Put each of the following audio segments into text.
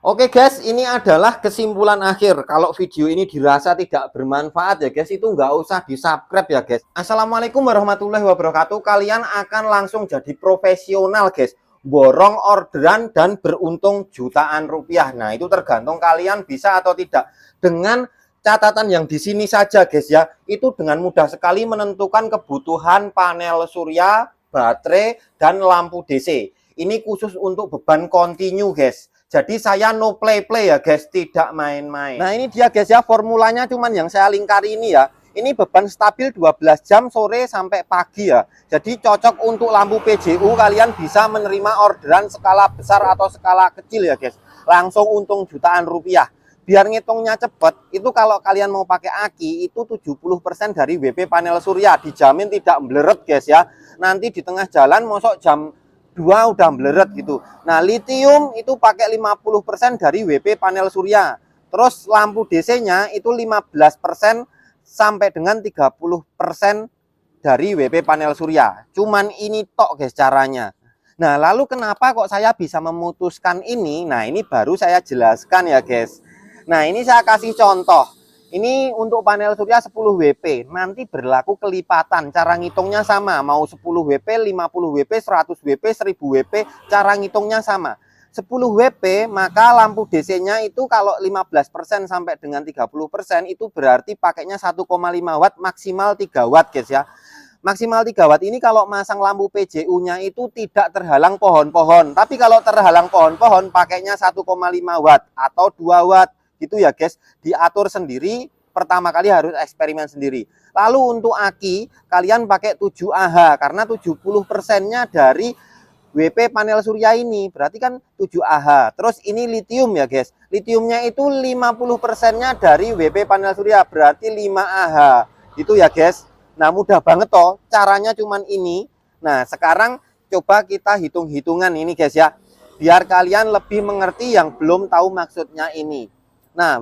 Oke guys, ini adalah kesimpulan akhir. Kalau video ini dirasa tidak bermanfaat ya guys, itu nggak usah di subscribe ya guys. Assalamualaikum warahmatullahi wabarakatuh. Kalian akan langsung jadi profesional guys, borong orderan dan beruntung jutaan rupiah. Nah itu tergantung kalian bisa atau tidak. Dengan catatan yang di sini saja guys ya, itu dengan mudah sekali menentukan kebutuhan panel surya, baterai, dan lampu DC. Ini khusus untuk beban kontinu guys. Jadi saya no play ya guys, tidak main-main. Nah ini dia guys ya, formulanya cuman yang saya lingkari ini ya. Ini beban stabil 12 jam sore sampai pagi ya. Jadi cocok untuk lampu PJU, kalian bisa menerima orderan skala besar atau skala kecil ya guys. Langsung untung jutaan rupiah. Biar ngitungnya cepet, itu kalau kalian mau pakai aki, itu 70% dari WP panel surya. Dijamin tidak meleret guys ya. Nanti di tengah jalan, mosok jam 2 udah meleret gitu. Nah lithium itu pakai 50% dari WP panel surya. Terus lampu DC-nya itu 15% sampai dengan 30% dari WP panel surya. Cuman ini tok guys caranya. Nah lalu kenapa kok saya bisa memutuskan ini? Nah ini baru saya jelaskan ya guys. Nah ini saya kasih contoh. Ini untuk panel surya 10 WP, nanti berlaku kelipatan, cara ngitungnya sama, mau 10 WP, 50 WP, 100 WP, 1000 WP, cara ngitungnya sama. 10 WP, maka lampu DC-nya itu kalau 15% sampai dengan 30% itu berarti pakainya 1,5 watt, maksimal 3 watt guys ya. Maksimal 3 watt ini kalau masang lampu PJU-nya itu tidak terhalang pohon-pohon, tapi kalau terhalang pohon-pohon pakainya 1,5 watt atau 2 watt. Gitu ya guys, diatur sendiri, pertama kali harus eksperimen sendiri. Lalu untuk aki kalian pakai 7Ah karena 70%-nya dari WP panel surya ini, berarti kan 7Ah. Terus ini lithium ya guys, lithiumnya itu 50%-nya dari WP panel surya, berarti 5Ah. Gitu ya guys. Nah mudah banget toh, caranya cuman ini. Nah sekarang coba kita hitung-hitungan ini guys ya, biar kalian lebih mengerti yang belum tahu maksudnya ini. Nah,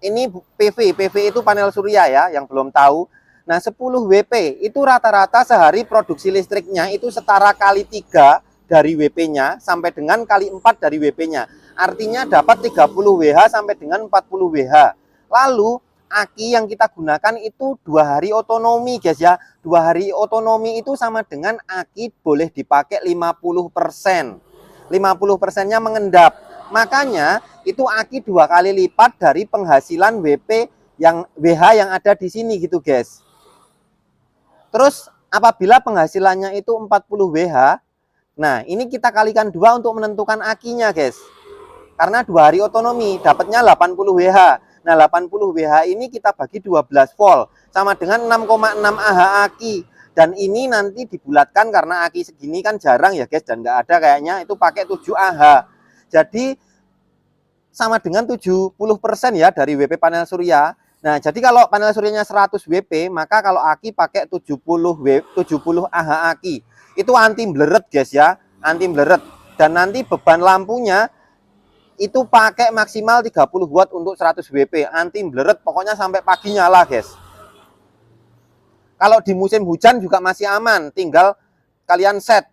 ini PV itu panel surya ya, yang belum tahu. Nah, 10 WP itu rata-rata sehari produksi listriknya itu setara kali 3 dari WP-nya sampai dengan kali 4 dari WP-nya. Artinya dapat 30 WH sampai dengan 40 WH. Lalu, aki yang kita gunakan itu 2 hari otonomi guys ya. 2 hari otonomi itu sama dengan aki boleh dipakai 50%. 50%-nya mengendap. Makanya itu aki 2 kali lipat dari penghasilan WP yang WH yang ada di sini gitu guys. Terus apabila penghasilannya itu 40 WH, nah ini kita kalikan 2 untuk menentukan akinya guys. Karena 2 hari otonomi dapatnya 80 WH. Nah 80 WH ini kita bagi 12 volt sama dengan 6,6 Ah aki. Dan ini nanti dibulatkan karena aki segini kan jarang ya guys, dan nggak ada kayaknya, itu pakai 7Ah. Jadi sama dengan 70% ya dari WP panel surya. Nah, jadi kalau panel suryanya 100 WP, maka kalau aki pakai 70 Ah aki. Itu anti bleret guys ya, anti bleret. Dan nanti beban lampunya itu pakai maksimal 30 watt untuk 100 WP, anti bleret, pokoknya sampai pagi nyala guys. Kalau di musim hujan juga masih aman, tinggal kalian set.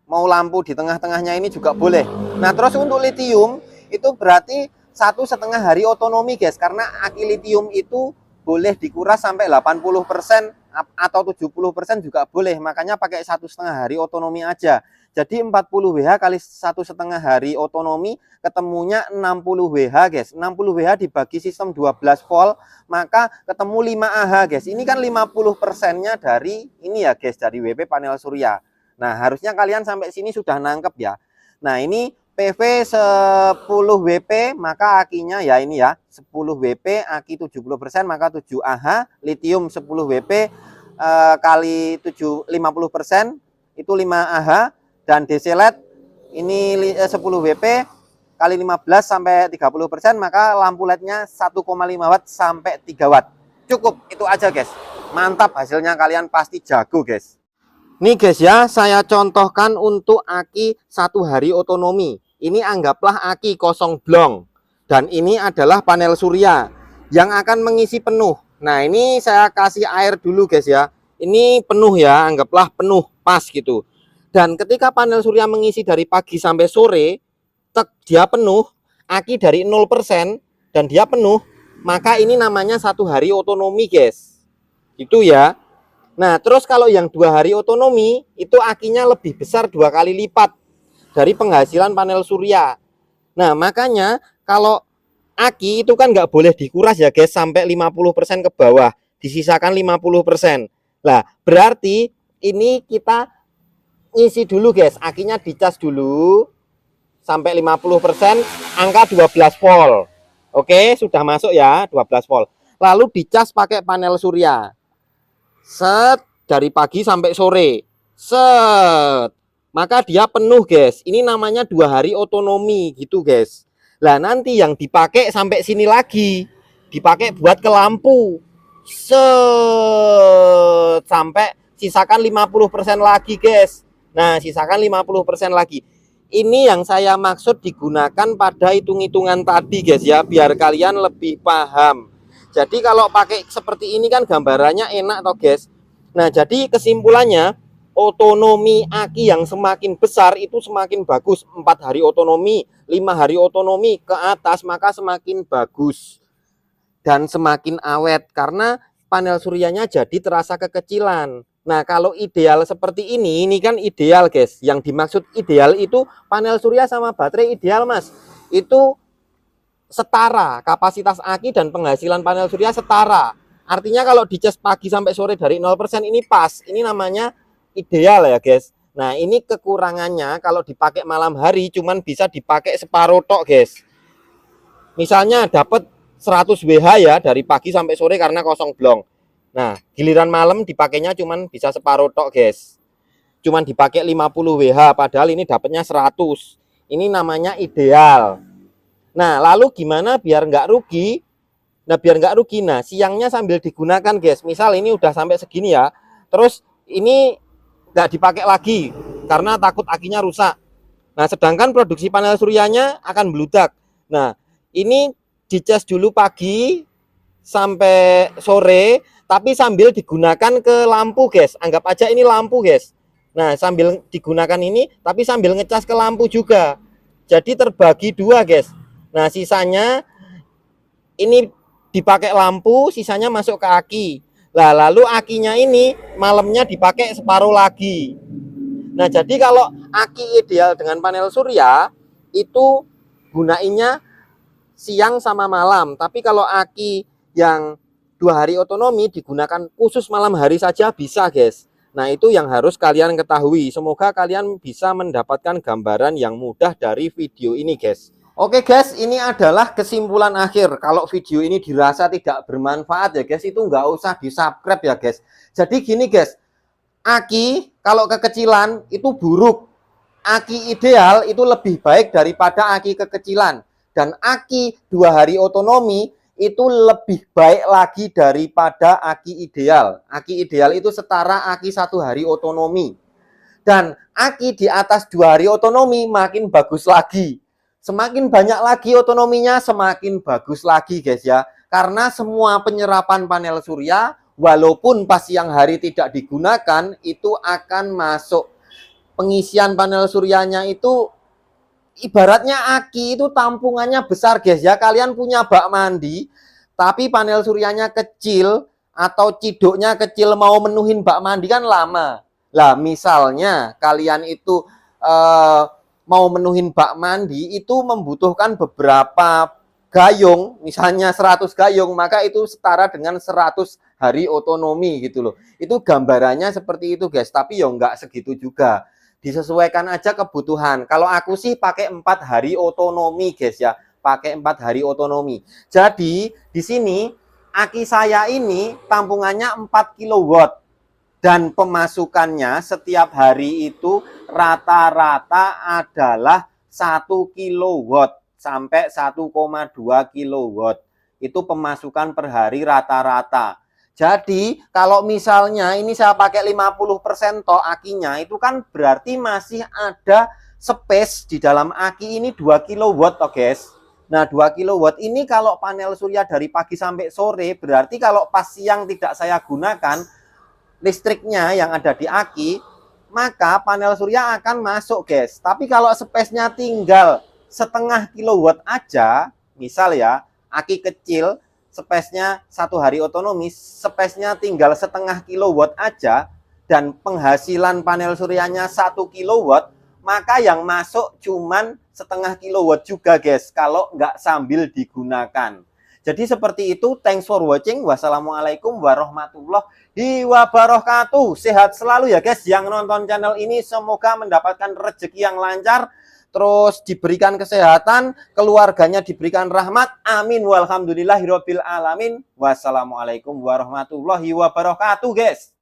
Mau lampu di tengah-tengahnya ini juga boleh. Nah, terus untuk lithium itu berarti 1,5 hari otonomi guys, karena aki lithium itu boleh dikuras sampai 80% atau 70% juga boleh, makanya pakai 1,5 hari otonomi aja. Jadi 40 WH kali 1,5 hari otonomi ketemunya 60 WH guys. 60 WH dibagi sistem 12 volt, maka ketemu 5 Ah guys. Ini kan 50%-nya dari ini ya guys, dari WP panel surya. Nah harusnya kalian sampai sini sudah nangkep ya. Nah ini PV 10 WP, maka akinya ya ini ya, 10 WP, aki 70%, maka 7 Ah, lithium 10 WP kali 50%, itu 5 Ah, dan DC LED ini 10 WP kali 15 sampai 30%, maka lampu LED-nya 1,5 watt sampai 3 watt. Cukup, itu aja guys. Mantap hasilnya, kalian pasti jago guys. Nih guys ya, saya contohkan untuk aki 1 hari otonomi. Ini anggaplah aki kosong blong. Dan ini adalah panel surya yang akan mengisi penuh. Nah ini saya kasih air dulu guys ya. Ini penuh ya, anggaplah penuh, pas gitu. Dan ketika panel surya mengisi dari pagi sampai sore, dia penuh, aki dari 0% dan dia penuh, maka ini namanya 1 hari otonomi guys, gitu ya. Nah terus kalau yang 2 hari otonomi itu akinya lebih besar 2 kali lipat dari penghasilan panel surya. Nah makanya kalau aki itu kan nggak boleh dikuras ya guys sampai 50% ke bawah, disisakan 50%. Lah berarti ini kita ngisi dulu guys, akinya dicas dulu sampai 50%, angka 12 volt. Oke, sudah masuk ya 12 volt. Lalu dicas pakai panel surya. Set, dari pagi sampai sore. Set. Maka dia penuh guys. Ini namanya 2 hari otonomi gitu guys. Lah nanti yang dipakai sampai sini lagi, dipakai buat ke lampu. Set, sampai sisakan 50% lagi guys. Nah, sisakan 50% lagi. Ini yang saya maksud digunakan pada hitung-hitungan tadi guys ya, biar kalian lebih paham. Jadi kalau pakai seperti ini kan gambarannya enak toh guys. Nah jadi kesimpulannya, otonomi aki yang semakin besar itu semakin bagus. 4 hari otonomi, 5 hari otonomi ke atas maka semakin bagus dan semakin awet karena panel suryanya jadi terasa kekecilan. Nah kalau ideal seperti ini kan ideal guys. Yang dimaksud ideal itu panel surya sama baterai ideal mas. Itu setara, kapasitas aki dan penghasilan panel surya setara. Artinya kalau dicas pagi sampai sore dari 0% ini pas. Ini namanya ideal ya guys. Nah ini kekurangannya kalau dipakai malam hari cuman bisa dipakai separuh tok guys. Misalnya dapat 100 Wh ya dari pagi sampai sore karena kosong blong. Nah giliran malam dipakainya cuman bisa separuh tok guys. Cuman dipakai 50 Wh padahal ini dapatnya 100. Ini namanya ideal. Nah lalu gimana biar nggak rugi? Nah biar nggak rugi, nah siangnya sambil digunakan guys. Misal ini udah sampai segini ya, terus ini nggak dipakai lagi karena takut akinya rusak. Nah sedangkan produksi panel suryanya akan meludak. Nah ini dicas dulu pagi sampai sore, tapi sambil digunakan ke lampu guys. Anggap aja ini lampu guys. Nah sambil digunakan ini, tapi sambil ngecas ke lampu juga. Jadi terbagi dua guys. Nah sisanya ini dipakai lampu, sisanya masuk ke aki. Nah, lalu akinya ini malamnya dipakai separuh lagi. Nah, jadi kalau aki ideal dengan panel surya itu gunainnya siang sama malam. Tapi kalau aki yang 2 hari otonomi digunakan khusus malam hari saja bisa, guys. Nah, itu yang harus kalian ketahui. Semoga kalian bisa mendapatkan gambaran yang mudah dari video ini, guys. Oke guys, ini adalah kesimpulan akhir. Kalau video ini dirasa tidak bermanfaat ya guys, itu nggak usah di subscribe ya guys. Jadi gini guys, aki kalau kekecilan itu buruk. Aki ideal itu lebih baik daripada aki kekecilan. Dan aki 2 hari otonomi itu lebih baik lagi daripada aki ideal. Aki ideal itu setara aki 1 hari otonomi. Dan aki di atas 2 hari otonomi makin bagus lagi. Semakin banyak lagi otonominya, semakin bagus lagi guys ya. Karena semua penyerapan panel surya, walaupun pas siang hari tidak digunakan, itu akan masuk. Pengisian panel suryanya itu, ibaratnya aki itu tampungannya besar guys ya. Kalian punya bak mandi, tapi panel suryanya kecil, atau ciduknya kecil, mau menuhin bak mandi kan lama. Lah misalnya kalian itu mau menuhin bak mandi itu membutuhkan beberapa gayung, misalnya 100 gayung, maka itu setara dengan 100 hari otonomi gitu loh. Itu gambarannya seperti itu guys, tapi ya enggak segitu juga. Disesuaikan aja kebutuhan. Kalau aku sih pakai 4 hari otonomi guys ya, pakai 4 hari otonomi. Jadi di sini aki saya ini tampungannya 4 kW. Dan pemasukannya setiap hari itu rata-rata adalah 1 kW sampai 1,2 kW. Itu pemasukan per hari rata-rata. Jadi kalau misalnya ini saya pakai 50% toh akinya, itu kan berarti masih ada space di dalam aki ini 2 kW toh guys. Nah 2 kW ini kalau panel surya dari pagi sampai sore, berarti kalau pas siang tidak saya gunakan listriknya yang ada di aki, maka panel surya akan masuk guys. Tapi kalau space-nya tinggal setengah kilowatt aja, misal ya, aki kecil, space-nya 1 hari otonomi, space-nya tinggal setengah kilowatt aja, dan penghasilan panel suryanya 1 kilowatt, maka yang masuk cuman setengah kilowatt juga guys, kalau nggak sambil digunakan. Jadi seperti itu, thanks for watching. Wassalamualaikum warahmatullahi wabarakatuh. Sehat selalu ya guys yang nonton channel ini, semoga mendapatkan rezeki yang lancar, terus diberikan kesehatan, keluarganya diberikan rahmat, amin walhamdulillahirabbil alamin. Wassalamualaikum warahmatullahi wabarakatuh guys.